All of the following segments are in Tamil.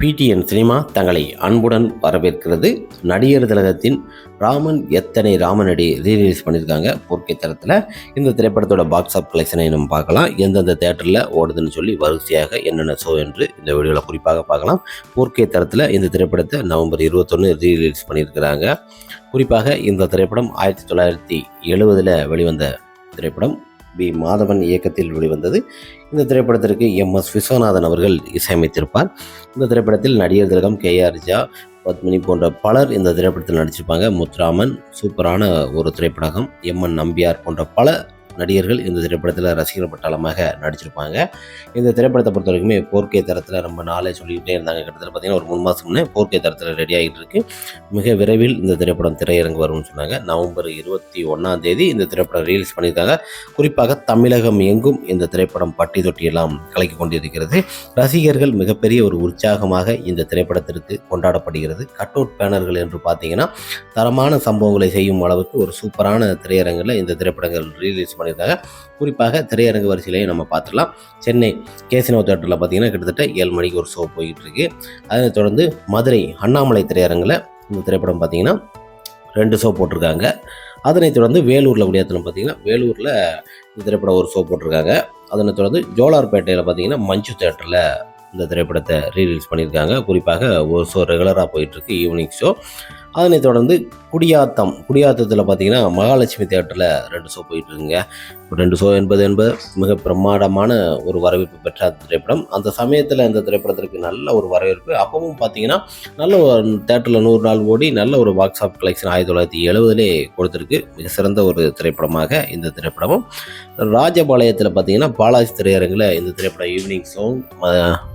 பிடிஎன் சினிமா தங்களை அன்புடன் வரவேற்கிறது. நடிகர் திலகத்தின் ராமன் எத்தனை ராமனடி ரீரிலீஸ் பண்ணியிருக்காங்க 4K தரத்தில். இந்த திரைப்படத்தோட பாக்ஸ் ஆஃப் கலெக்ஷனை நம்ம பார்க்கலாம். எந்தெந்த தேட்டரில் ஓடுதுன்னு சொல்லி வரிசையாக என்னென்ன ஷோ என்று இந்த வீடியோவில் குறிப்பாக பார்க்கலாம். 4K தரத்தில் இந்த திரைப்படத்தை நவம்பர் 21 ரீரிலீஸ் பண்ணியிருக்கிறாங்க. குறிப்பாக இந்த திரைப்படம் 1970 வெளிவந்த திரைப்படம். பி மாதவன் இயக்கத்தில் வெளிவந்தது. இந்த திரைப்படத்திற்கு MS விஸ்வநாதன் அவர்கள் இசையமைத்திருப்பார். இந்த திரைப்படத்தில் நடிகர் திலகம், KR ராஜா, பத்மினி போன்ற பலர் இந்த திரைப்படத்தில் நடிச்சிருப்பாங்க. முத்துராமன் சூப்பரான ஒரு திரைப்படம். MN நம்பியார் போன்ற பல நடிகர்கள் இந்த திரைப்படத்தில் ரசிகர் பட்டாளமாக நடிச்சிருப்பாங்க. இந்த திரைப்படத்தை பொறுத்த வரைக்குமே 4K தரத்தில் ரொம்ப நாளே சொல்லிக்கிட்டே இருந்தாங்க. கிட்டத்தட்ட பார்த்தீங்கன்னா ஒரு 3 மாதம் முன்னே 4K தரத்தில் ரெடி ஆகிட்டு இருக்கு. மிக விரைவில் இந்த திரைப்படம் திரையரங்கு வரும்னு சொன்னாங்க. நவம்பர் 21 இந்த திரைப்படம் ரிலீஸ் பண்ணியிருக்காங்க. குறிப்பாக தமிழகம் எங்கும் இந்த திரைப்படம் பட்டி தொட்டியெல்லாம் கலக்கி கொண்டிருக்கிறது. ரசிகர்கள் மிகப்பெரிய ஒரு உற்சாகமாக இந்த திரைப்படத்திற்கு கொண்டாடப்படுகிறது. கட் அவுட் பேனர்கள் என்று பார்த்தீங்கன்னா தரமான சம்பவங்களை செய்யும் அளவுக்கு ஒரு சூப்பரான திரையரங்கில் இந்த திரைப்படங்கள் ரிலீஸ் பண்ணியிருக்காங்க. குறிப்பாக திரையரங்கு வரிசையிலேயே நம்ம பார்த்துக்கலாம். சென்னை கேசினோ தேட்டரில் பார்த்தீங்கன்னா கிட்டத்தட்ட 7 மணிக்கு ஒரு ஷோ போயிட்டு இருக்கு. அதனை தொடர்ந்து மதுரை அண்ணாமலை திரையரங்கில் இந்த திரைப்படம் பார்த்தீங்கன்னா 2 ஷோ போட்டிருக்காங்க. அதனை தொடர்ந்து வேலூரில் விளையாட்டுல பார்த்தீங்கன்னா வேலூரில் இந்த திரைப்படம் ஒரு ஷோ போட்டிருக்காங்க. அதனை தொடர்ந்து ஜோலார்பேட்டையில் பார்த்தீங்கன்னா மஞ்சு தேட்டரில் இந்த திரைப்படத்தை ரீலீஸ் பண்ணியிருக்காங்க. குறிப்பாக ஒரு ஷோ ரெகுலராக போயிட்டுருக்கு, ஈவினிங் ஷோ. அதனை தொடர்ந்து குடியாத்தத்தில் பார்த்தீங்கன்னா மகாலட்சுமி தேட்டரில் 2 ஷோ போயிட்டுருக்குங்க. 2 ஷோ என்பது மிக பிரமாண்டமான ஒரு வரவேற்பு பெற்ற அந்த திரைப்படம். அந்த சமயத்தில் இந்த திரைப்படத்திற்கு நல்ல ஒரு வரவேற்பு. அப்பவும் பார்த்தீங்கன்னா நல்ல ஒரு தேட்டரில் 100 நாள் ஓடி நல்ல ஒரு பாக்ஸ் ஆஃப் கலெக்ஷன் 1970 கொடுத்துருக்கு. மிக சிறந்த ஒரு திரைப்படமாக இந்த திரைப்படமும். ராஜபாளையத்தில் பார்த்தீங்கன்னா பாலாஜி திரையரங்கில் இந்த திரைப்படம் ஈவினிங் ஷோவும்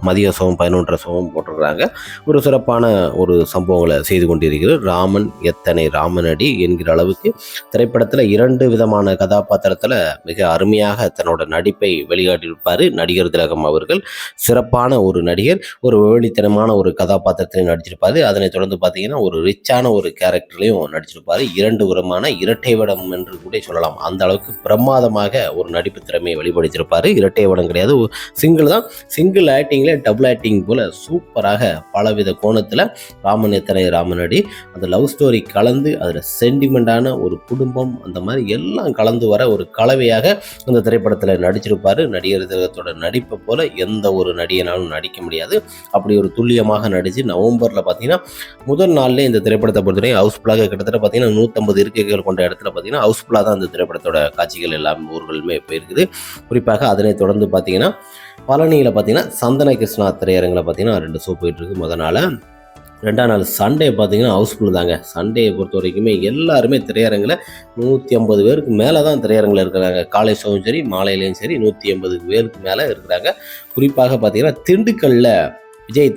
மதிய ஷோவும் 11:30 ஷோவும் போட்டிருக்கிறாங்க. ஒரு சிறப்பான ஒரு சம்பவங்களை செய்து கொண்டிருக்கிறது. ராமன் எத்தனை ராமனடி என்கிற அளவுக்கு திரைப்படத்தில் 2 விதமான கதாபாத்திரத்தில் மிக அருமையாக தன்னோட நடிப்பை வெளிக்காட்டியிருப்பார் நடிகர் திலகம் அவர்கள். சிறப்பான ஒரு நடிகர், ஒரு வேலித்தனமான ஒரு கதாபாத்திரத்திலையும் நடிச்சிருப்பார். அதனை தொடர்ந்து பார்த்தீங்கன்னா ஒரு ரிச்சான ஒரு கேரக்டர்லையும் நடிச்சிருப்பார். 2 விதமான இரட்டை வடம் என்று கூட சொல்லலாம். அந்த அளவுக்கு பிரமாதமாக ஒரு நடிப்பு திறமையை வெளிப்படுத்தியிருப்பார். இரட்டை வடம் கிடையாது, சிங்கிள் தான். சிங்கிள் ஆக்டிங்கில் டபுள் ஆக்டிங் போல சூப்பராக பலவித கோணத்தில் ராமன் எத்தனை ராமனடி, அந்த லவ் ஸ்டோரி கலந்து அதில் சென்டிமெண்டான ஒரு குடும்பம், அந்த மாதிரி எல்லாம் கலந்து வர ஒரு கலவையாக இந்த திரைப்படத்தில் நடிச்சிருப்பார். நடிகர் திலகத்தோட நடிப்பை போல எந்த ஒரு நடிகனாலும் நடிக்க முடியாது. அப்படி ஒரு துல்லியமாக நடித்து நவம்பரில் பார்த்தீங்கன்னா முதல் நாள்லேயே இந்த திரைப்படத்தை பொறுத்தவரை ஹவுஸ்ஃபுல்லாக கிட்டத்தட்ட பார்த்தீங்கன்னா 150 இருக்கைகள் கொண்ட இடத்துல பார்த்தீங்கன்னா ஹவுஸ்ஃபுல்லாக தான் இந்த திரைப்படத்தோட காட்சிகள் எல்லாம் ஊர்களுமே போயிருக்குது. குறிப்பாக அதனை தொடர்ந்து பார்த்தீங்கன்னா பழனியில் பார்த்தீங்கன்னா சந்தன கிருஷ்ணா திரையரங்கில் பார்த்தீங்கன்னா 2 ஷோ போயிட்டுருக்கு. முதல் நாள். 2ஆம் நாள் சண்டே பார்த்தீங்கன்னா ஹவுஸ்ஃபுல் தாங்க. சண்டேயை பொறுத்த வரைக்குமே எல்லாருமே திரையரங்கில் 150 பேருக்கு மேலே தான் திரையரங்கில் இருக்கிறாங்க. காலை ஷோவும் சரி மாலையிலையும் சரி 180 பேருக்கு மேலே இருக்கிறாங்க. குறிப்பாக பார்த்தீங்கன்னா திண்டுக்கல் விஜய்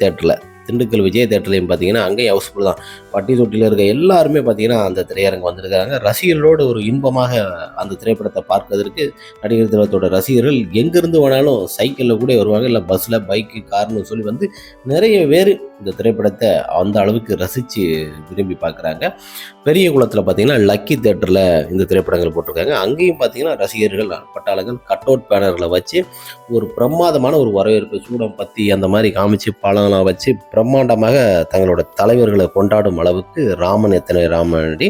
தேட்டர்லையும் பார்த்தீங்கன்னா அங்கேயும் ஹவுஸ்ஃபுல் தான். பட்டி தொட்டியில் இருக்க எல்லாருமே பார்த்தீங்கன்னா அந்த திரையரங்கு வந்திருக்காங்க. ரசிகர்களோடு ஒரு இன்பமாக அந்த திரைப்படத்தை பார்ப்பதற்கு நடிகர் திலகத்தோட ரசிகர்கள் எங்கேருந்து வேணாலும் சைக்கிளில் கூட வருவாங்க, இல்லை பஸ்ஸில், பைக்கு, கார்னு சொல்லி வந்து நிறைய பேர் இந்த திரைப்படத்தை அந்த அளவுக்கு ரசித்து விரும்பி பார்க்குறாங்க. பெரிய குளத்தில் பார்த்தீங்கன்னா லக்கி தேட்டரில் இந்த திரைப்படங்கள் போட்டிருக்காங்க. அங்கேயும் பார்த்தீங்கன்னா ரசிகர்கள் பட்டாளங்கள் கட் அவுட் பேனர்களை வச்சு ஒரு பிரமாதமான ஒரு வரவேற்பு, சூடம் பற்றி அந்த மாதிரி காமிச்சு பழம்லாம் வச்சு பிரம்மாண்டமாக தங்களோட தலைவர்களை கொண்டாடும் அளவுக்கு ராமன் எத்தனை ராமனடி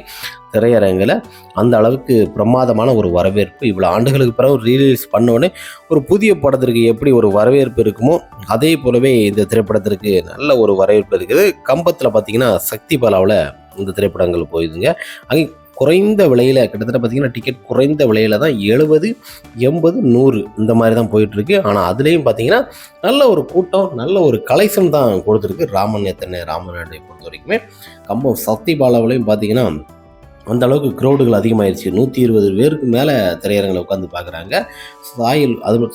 திரையரங்கில் அந்த அளவுக்கு பிரமாதமான ஒரு வரவேற்பு. இவ்வளோ ஆண்டுகளுக்கு பிறகு ரீலீஸ் பண்ணோடனே ஒரு புதிய படத்திற்கு எப்படி ஒரு வரவேற்பு இருக்குமோ அதே போலவே இந்த திரைப்படத்திற்கு நல்ல ஒரு வரவேற்பு இருக்குது. கம்பத்தில் பார்த்தீங்கன்னா சக்தி பாலாவில் இந்த திரைப்படங்கள் போயிடுதுங்க. அங்கே குறைந்த விலையில் கிட்டத்தட்ட பார்த்திங்கன்னா டிக்கெட் குறைந்த விலையில் தான் 70, 80, 100 இந்த மாதிரி தான் போயிட்டுருக்கு. ஆனால் அதுலேயும் பார்த்திங்கன்னா நல்ல ஒரு கூட்டம், நல்ல ஒரு கலெக்ஷன் தான் கொடுத்துருக்கு. ராமன் எத்தனை ராமனடியை பொறுத்த வரைக்குமே கம்பம் சக்தி பாலாவிலையும் பார்த்திங்கன்னா அந்த அளவுக்கு க்ரௌடுகள் அதிகமாகிடுச்சு. 120 பேருக்கு மேலே திரையரங்கில் உட்காந்து பார்க்குறாங்க.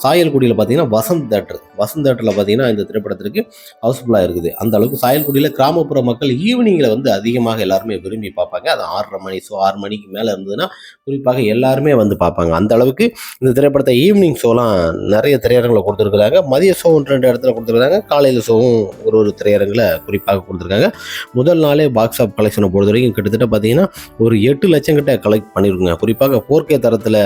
சாயல்குடியில் பார்த்தீங்கன்னா வசந்த் தேட்டரில் பார்த்தீங்கன்னா இந்த திரைப்படத்திற்கு ஹவுஸ்ஃபுல்லாக இருக்குது. அந்த அளவுக்கு சாயல்குடியில் கிராமப்புற மக்கள் ஈவினிங்கில் வந்து அதிகமாக எல்லாருமே விரும்பி பார்ப்பாங்க. அது 6:30 மணி ஷோ 6 மணிக்கு மேலே இருந்ததுன்னா குறிப்பாக எல்லாருமே வந்து பார்ப்பாங்க. அந்த அளவுக்கு இந்த திரைப்படத்தை ஈவினிங் ஷோலாம் நிறைய திரையரங்கில் கொடுத்துருக்குறாங்க. மதிய ஷோ 2 இடத்துல கொடுத்துருக்காங்க. காலையில் ஷோவும் ஒரு திரையரங்கில் குறிப்பாக கொடுத்துருக்காங்க. முதல் நாளே பாக்ஸ் ஆஃப் கலெக்ஷனை பொறுத்த வரைக்கும் கிட்டத்தட்ட பார்த்தீங்கன்னா ஒரு 8 லட்சம் கிட்ட கலெக்ட் பண்ணியிருக்குங்க. குறிப்பாக 4K தரத்தில்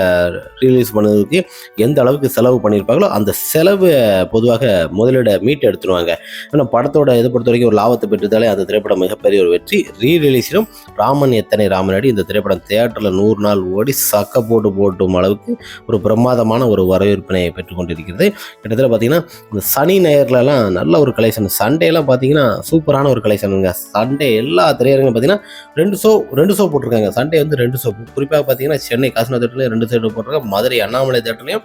ரிலீஸ் பண்ணதுக்கு எந்த அளவுக்கு செலவு பண்ணியிருப்பாங்களோ அந்த செலவு பொதுவாக முதலீடை மீட்டு எடுத்துருவாங்க. ஏன்னா படத்தோட இதை பொறுத்த வரைக்கும் ஒரு லாபத்தை பெற்றதாலே அந்த திரைப்படம் மிகப்பெரிய ஒரு வெற்றி. ரீரிலீஸிலும் ராமன் எத்தனை ராமனடி இந்த திரைப்படம் தியேட்டரில் 100 நாள் ஓடி சக்க போட்டும் அளவுக்கு ஒரு பிரமாதமான ஒரு வரவேற்பினை பெற்றுக்கொண்டிருக்கிறது. கிட்டத்தட்ட பார்த்தீங்கன்னா இந்த சனி ஞாயிறுலலாம் நல்ல ஒரு கலெக்ஷன், சண்டேலாம் பார்த்தீங்கன்னா சூப்பரான ஒரு கலெக்ஷனுங்க. சண்டே எல்லா திரையரங்கும் பார்த்தீங்கன்னா 2 ஷோ போட்டிருக்காங்க. சண்டே வந்து 2 ஷோ, குறிப்பாக பார்த்தீங்கன்னா சென்னை காசினா தேட்டர்லையும் 2 ஷோ போட்டிருக்காங்க, மதுரை அண்ணாமலை தேட்டர்லையும்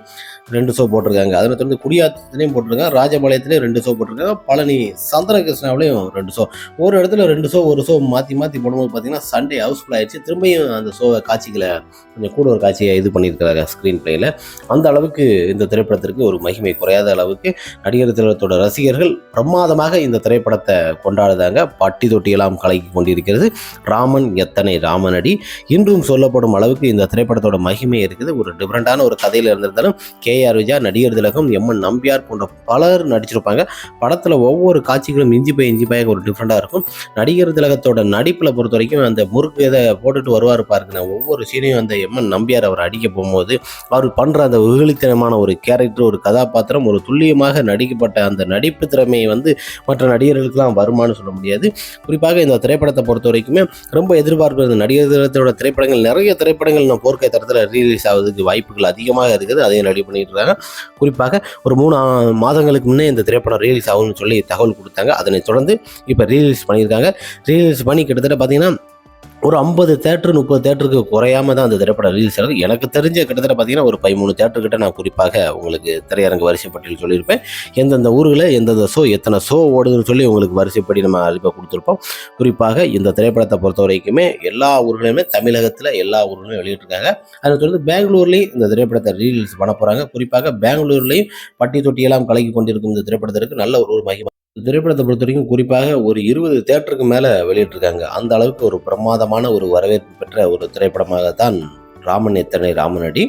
2 ஷோ போட்டிருக்காங்க. அதனை தொடர்ந்து குடியாத்தத்துலையும் போட்டிருக்காங்க, ராஜபாளையத்துலேயும் 2 ஷோ போட்டிருக்காங்க, பழனி சந்திரகிருஷ்ணாவிலையும் 2 ஷோ. ஒரு இடத்துல 2 ஷோ ஒரு ஷோ மாற்றி போடும்போது பார்த்தீங்கன்னா சண்டே ஹவுஸ்ஃபுல் ஆயிடுச்சு. திரும்பியும் அந்த ஷோவை காட்சிகளை கொஞ்சம் கூட ஒரு காட்சியை இது பண்ணியிருக்கிறாங்க ஸ்க்ரீன் பிளேயில். அந்த அளவுக்கு இந்த திரைப்படத்திற்கு ஒரு மகிமை குறையாத அளவுக்கு நடிகர் திலகத்தோட ரசிகர்கள் பிரமாதமாக இந்த திரைப்படத்தை கொண்டாடுதாங்க. பட்டி தொட்டியெல்லாம் கலக்கி கொண்டிருக்கிறது. ராமன் எத்தனை ராமனடி இன்றும் சொல்லப்படும் அளவுக்கு இந்த திரைப்படத்தோட மகிமை இருக்குது. ஒரு டிஃப்ரெண்டான ஒரு கதையில் இருந்திருந்தாலும் KR விஜயா, நடிகர் திலகம், MN நம்பியார் போன்ற பலர் நடிச்சிருப்பாங்க. படத்தில் ஒவ்வொரு காட்சிகளும் இஞ்சி பாய் ஒரு டிஃப்ரெண்டாக இருக்கும். நடிகர் திலகத்தோட நடிப்பில் பொறுத்த வரைக்கும் அந்த முறுக்கு இதை போட்டுட்டு வருவார் பாருங்க, ஒவ்வொரு சீனையும் அந்த MN நம்பியார் அவர் அடிக்க போகும்போது அவர் பண்ணுற அந்த வெகுளித்தனமான ஒரு கேரக்டர், ஒரு கதாபாத்திரம், ஒரு துல்லியமாக நடிக்கப்பட்ட அந்த நடிப்பு திறமையை வந்து மற்ற நடிகர்களுக்கெல்லாம் வருமானு சொல்ல முடியாது. குறிப்பாக இந்த திரைப்படத்தை பொறுத்த வரைக்குமே ரொம்ப எதிர்பார்க்கிறது. நடிகர் திலகத்தோட திரைப்படங்கள், நிறைய திரைப்படங்கள் நம்ம 4K தரத்தில் ரீலீஸ் ஆவதுக்கு வாய்ப்புகள் அதிகமாக இருக்குது. அதையும் ரெடி பண்ணிட்டு இருக்காங்க. குறிப்பாக ஒரு 3 மாதங்களுக்கு முன்னே இந்த திரைப்படம் ரிலீஸ் ஆகும்னு சொல்லி தகவல் கொடுத்தாங்க. அதனை தொடர்ந்து இப்போ ரிலீஸ் பண்ணியிருக்காங்க. ரிலீஸ் பண்ணி கிட்டத்தட்ட பார்த்தீங்கன்னா ஒரு 50 தேட்டர் 30 தேட்டருக்கு குறையாம தான் அந்த திரைப்படம் ரிலீஸ் ஆகுது. எனக்கு தெரிஞ்ச கிட்டத்தட்ட பார்த்தீங்கன்னா ஒரு 13 தேட்டர்கிட்ட நான் குறிப்பாக உங்களுக்கு திரையரங்கு வரிசைப்பட்டியல் சொல்லியிருப்பேன். எந்தெந்த ஊர்களில் எந்தெந்த ஷோ எத்தனை ஷோ ஓடுதுன்னு சொல்லி உங்களுக்கு வரிசைப்படி நம்ம அறிவிப்பை கொடுத்துருப்போம். குறிப்பாக இந்த திரைப்படத்தை பொறுத்த வரைக்குமே எல்லா ஊர்களையுமே தமிழகத்தில் எல்லா ஊர்களையும் வெளியிட்டிருக்காங்க. அதை தொடர்ந்து பெங்களூர்லேயும் இந்த திரைப்படத்தை ரிலீஸ் பண்ண போகிறாங்க. குறிப்பாக பெங்களூர்லேயும் பட்டி தொட்டியெல்லாம் கலக்கி கொண்டிருக்கும் இந்த திரைப்படத்திற்கு நல்ல ஒரு மகிமை. திரைப்படத்தை பொறுத்த வரைக்கும் குறிப்பாக ஒரு 20 தேட்டருக்கு மேலே வெளியிட்டிருக்காங்க. அந்த அளவுக்கு ஒரு பிரமாதமான ஒரு வரவேற்பு பெற்ற ஒரு திரைப்படமாகத்தான் ராமன் எத்தனை ராமனடி.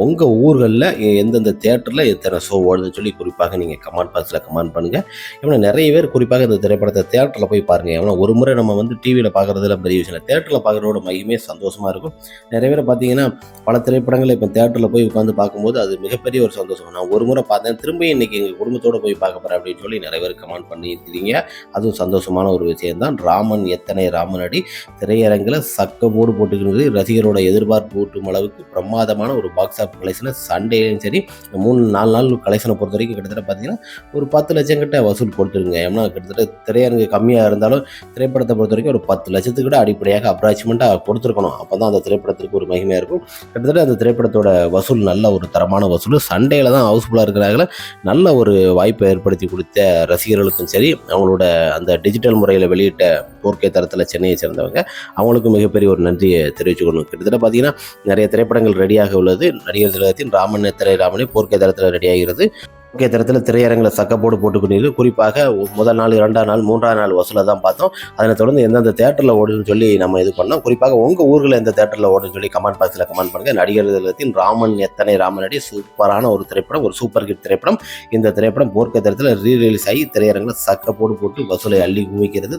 உங்கள் ஊர்களில் எந்தெந்த தேட்டரில் எத்தனை ஷோ ஓடுதுன்னு சொல்லி குறிப்பாக நீங்கள் கமெண்ட் பாக்ஸில் கமெண்ட் பண்ணுங்கள். ஏன்னா நிறைய பேர் குறிப்பாக இந்த திரைப்படத்தை தேட்டரில் போய் பாருங்கள். ஏன்னா ஒரு முறை நம்ம வந்து டிவியில் பார்க்குறதுல பெரிய விஷயம், தேட்டரில் பார்க்குறதோட மகிமே சந்தோஷமாக இருக்கும். நிறைய பேர் பார்த்தீங்கன்னா பல திரைப்படங்களை இப்போ தேட்டரில் போய் உட்காந்து பார்க்கும்போது அது மிகப்பெரிய ஒரு சந்தோஷம். நான் ஒரு முறை பார்த்தேன், திரும்பி இன்றைக்கி எங்கள் குடும்பத்தோடு போய் பார்க்க போகிறேன் அப்படின்னு சொல்லி நிறைய பேர் கமெண்ட் பண்ணியிருக்கிறீங்க. அதுவும் சந்தோஷமான ஒரு விஷயம்தான். ராமன் எத்தனை ராமனடி திரையரங்கில் சக்கப்போடு போட்டுக்கிறது. ரசிகரோட எதிர்பார்ப்பு அளவுக்கு பிரமாதமான ஒரு பாக்ஸ் ஆஃபீஸ் கலெக்ஷனை சண்டேலையும் சரி 3-4 நாள் கலெக்ஷனை பொறுத்த வரைக்கும் கிட்டத்தட்ட பார்த்தீங்கன்னா ஒரு 10 லட்சம் கிட்ட வசூல் கொடுத்துருங்க. ஏன்னா கிட்டத்தட்ட திரையரங்கு கம்மியாக இருந்தாலும் திரைப்படத்தை பொறுத்த வரைக்கும் ஒரு 10 லட்சத்துக்கிட்ட அடிப்படையாக அப்ராக்சிமெண்ட்டாக கொடுத்துருக்கணும். அப்போ தான் அந்த திரைப்படத்திற்கு ஒரு மகிமையாக இருக்கும். கிட்டத்தட்ட அந்த திரைப்படத்தோட வசூல் நல்ல ஒரு தரமான வசூல். சண்டேல தான் ஹவுஸ்ஃபுல்லாக இருக்கிறாங்கள நல்ல ஒரு வாய்ப்பை ஏற்படுத்தி கொடுத்த ரசிகர்களுக்கும் சரி, அவங்களோட அந்த டிஜிட்டல் முறையில் வெளியிட்ட 4K தரத்தில் சென்னையை சேர்ந்தவங்க அவங்களுக்கும் மிகப்பெரிய ஒரு நன்றியை தெரிவிச்சுக்கணும். கிட்டத்தட்ட பார்த்தீங்கன்னா நிறைய திரைப்படங்கள் ரெடியாக உள்ளது. நடிகர் திலகத்தின் ராமன் எத்தனை ராமனே 4K தரத்தில் ரெடியாகிறது. 4K தரத்தில் திரையரங்கில் சக்கப்போடு போட்டுக்கொண்டு குறிப்பாக முதல் நாள் 2ஆம் நாள் 3ஆம் நாள் வசூலை தான் பார்த்தோம். அதனை தொடர்ந்து எந்தெந்த தேட்டரில் ஓடுன்னு சொல்லி நம்ம இது பண்ணோம். குறிப்பாக உங்கள் ஊரில் எந்த தேட்டரில் ஓடுன்னு சொல்லி கமெண்ட் பாக்ஸில் கமெண்ட் பண்ணுங்கள். நடிகர் திலகத்தின் ராமன் எத்தனை ராமனடி சூப்பரான ஒரு திரைப்படம், ஒரு சூப்பர் ஹிட் திரைப்படம். இந்த திரைப்படம் 4K தரத்தில் ரீரிலீஸ் ஆகி திரையரங்கில் சக்கப்போடு போட்டு வசூலை அள்ளி குவிக்கிறது.